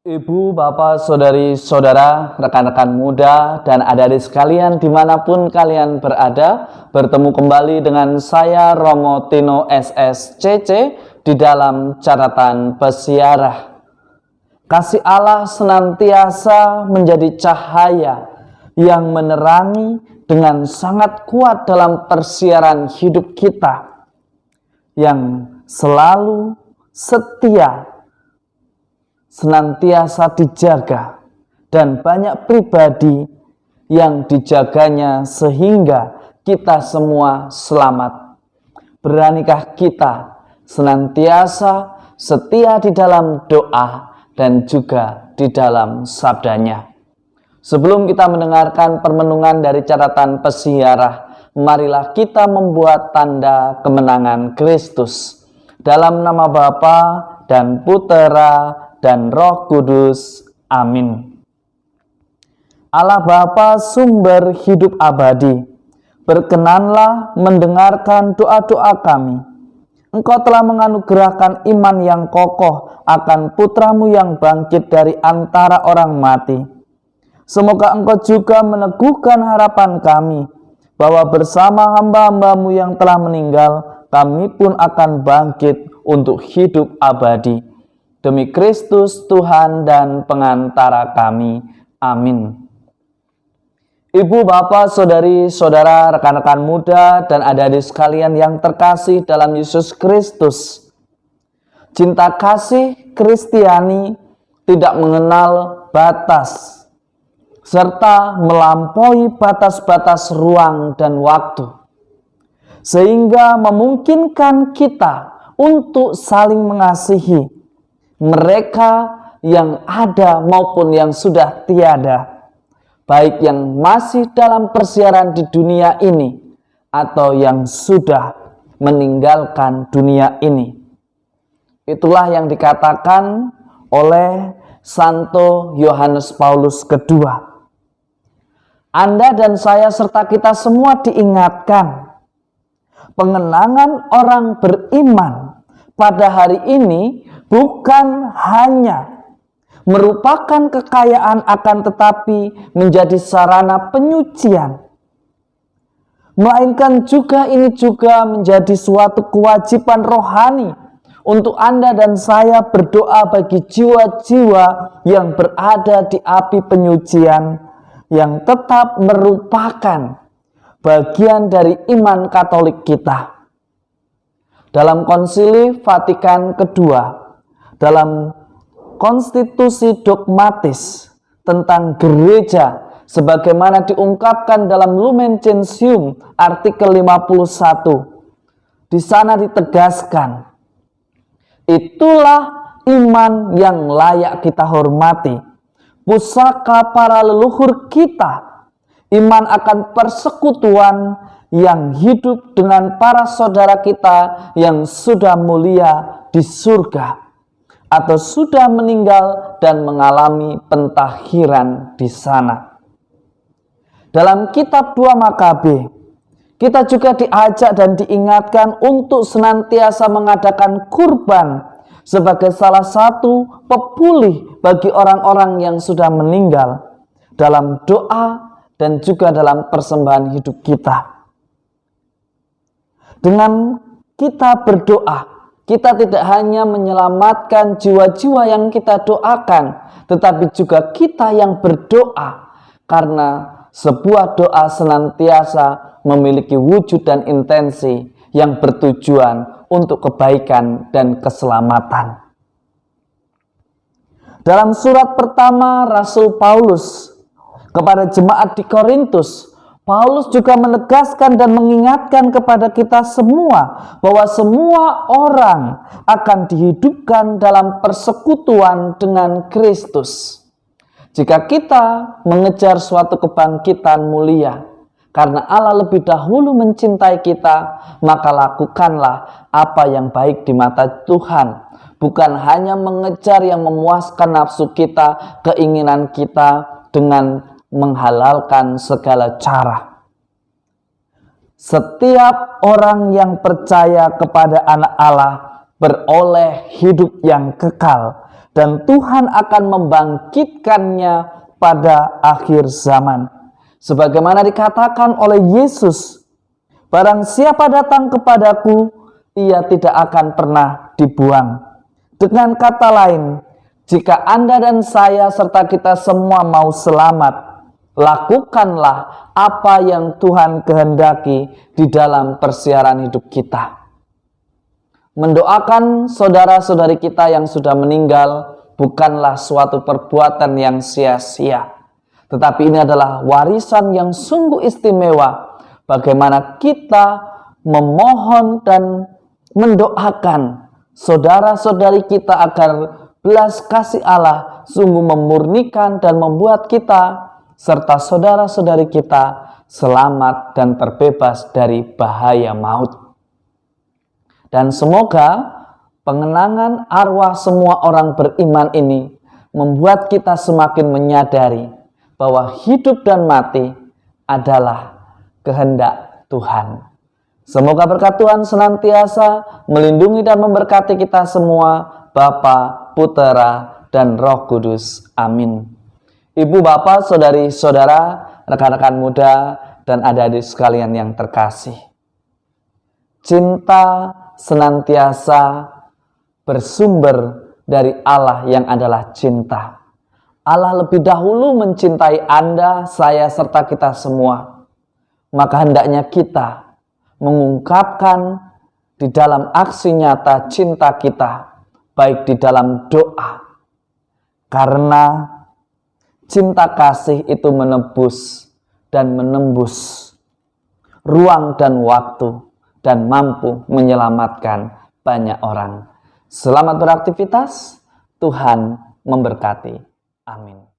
Ibu, bapak, saudari, saudara, rekan-rekan muda, dan adik-adik sekalian dimanapun kalian berada, bertemu kembali dengan saya Romo Tino SSCC di dalam catatan pesiarah. Kasih Allah senantiasa menjadi cahaya yang menerangi dengan sangat kuat dalam persiaran hidup kita, yang selalu setia, senantiasa dijaga, dan banyak pribadi yang dijaganya sehingga kita semua selamat. Beranikah kita senantiasa setia di dalam doa dan juga di dalam sabdanya? Sebelum kita mendengarkan permenungan dari catatan pesiarah, marilah kita membuat tanda kemenangan Kristus. Dalam nama Bapa dan Putera dan Roh Kudus. Amin. Allah Bapa, sumber hidup abadi, berkenanlah mendengarkan doa-doa kami. Engkau telah menganugerahkan iman yang kokoh akan putramu yang bangkit dari antara orang mati. Semoga Engkau juga meneguhkan harapan kami, bahwa bersama hamba-hambamu yang telah meninggal, kami pun akan bangkit untuk hidup abadi. Demi Kristus Tuhan dan pengantara kami. Amin. Ibu, bapak, saudari, saudara, rekan-rekan muda, dan adik-adik sekalian yang terkasih dalam Yesus Kristus, cinta kasih Kristiani tidak mengenal batas, serta melampaui batas-batas ruang dan waktu, sehingga memungkinkan kita untuk saling mengasihi mereka yang ada maupun yang sudah tiada, baik yang masih dalam persiaran di dunia ini atau yang sudah meninggalkan dunia ini. Itulah yang dikatakan oleh Santo Yohanes Paulus II. Anda dan saya serta kita semua diingatkan, pengenangan orang beriman pada hari ini bukan hanya merupakan kekayaan, akan tetapi menjadi sarana penyucian, melainkan ini juga menjadi suatu kewajiban rohani untuk Anda dan saya berdoa bagi jiwa-jiwa yang berada di api penyucian, yang tetap merupakan bagian dari iman Katolik kita. Dalam Konsili Vatikan II, dalam konstitusi dogmatis tentang gereja sebagaimana diungkapkan dalam Lumen Gentium artikel 51, di sana ditegaskan, itulah iman yang layak kita hormati, pusaka para leluhur kita, iman akan persekutuan yang hidup dengan para saudara kita yang sudah mulia di surga atau sudah meninggal dan mengalami pentahiran di sana. Dalam kitab 2 Makabe, kita juga diajak dan diingatkan untuk senantiasa mengadakan kurban sebagai salah satu pepulih bagi orang-orang yang sudah meninggal dalam doa dan juga dalam persembahan hidup kita. Dengan kita berdoa, kita tidak hanya menyelamatkan jiwa-jiwa yang kita doakan, tetapi juga kita yang berdoa, karena sebuah doa senantiasa memiliki wujud dan intensi yang bertujuan untuk kebaikan dan keselamatan. Dalam surat pertama Rasul Paulus kepada jemaat di Korintus, Paulus juga menegaskan dan mengingatkan kepada kita semua bahwa semua orang akan dihidupkan dalam persekutuan dengan Kristus. Jika kita mengejar suatu kebangkitan mulia, karena Allah lebih dahulu mencintai kita, maka lakukanlah apa yang baik di mata Tuhan. Bukan hanya mengejar yang memuaskan nafsu kita, keinginan kita dengan menghalalkan segala cara. Setiap orang yang percaya kepada Anak Allah beroleh hidup yang kekal dan Tuhan akan membangkitkannya pada akhir zaman. Sebagaimana dikatakan oleh Yesus, barang siapa datang kepadaku, ia tidak akan pernah dibuang. Dengan kata lain, jika Anda dan saya serta kita semua mau selamat, lakukanlah apa yang Tuhan kehendaki di dalam persiaran hidup kita. Mendoakan saudara-saudari kita yang sudah meninggal bukanlah suatu perbuatan yang sia-sia, tetapi ini adalah warisan yang sungguh istimewa. Bagaimana kita memohon dan mendoakan saudara-saudari kita agar belas kasih Allah sungguh memurnikan dan membuat kita serta saudara-saudari kita selamat dan terbebas dari bahaya maut. Dan semoga pengenangan arwah semua orang beriman ini membuat kita semakin menyadari bahwa hidup dan mati adalah kehendak Tuhan. Semoga berkat Tuhan senantiasa melindungi dan memberkati kita semua, Bapa, Putera, dan Roh Kudus. Amin. Ibu, Bapak, saudari-saudara, rekan-rekan muda, dan adik-adik sekalian yang terkasih. Cinta senantiasa bersumber dari Allah yang adalah cinta. Allah lebih dahulu mencintai Anda, saya, serta kita semua. Maka hendaknya kita mengungkapkan di dalam aksi nyata cinta kita, baik di dalam doa. Karena cinta kasih itu menebus dan menembus ruang dan waktu, dan mampu menyelamatkan banyak orang. Selamat beraktivitas, Tuhan memberkati. Amin.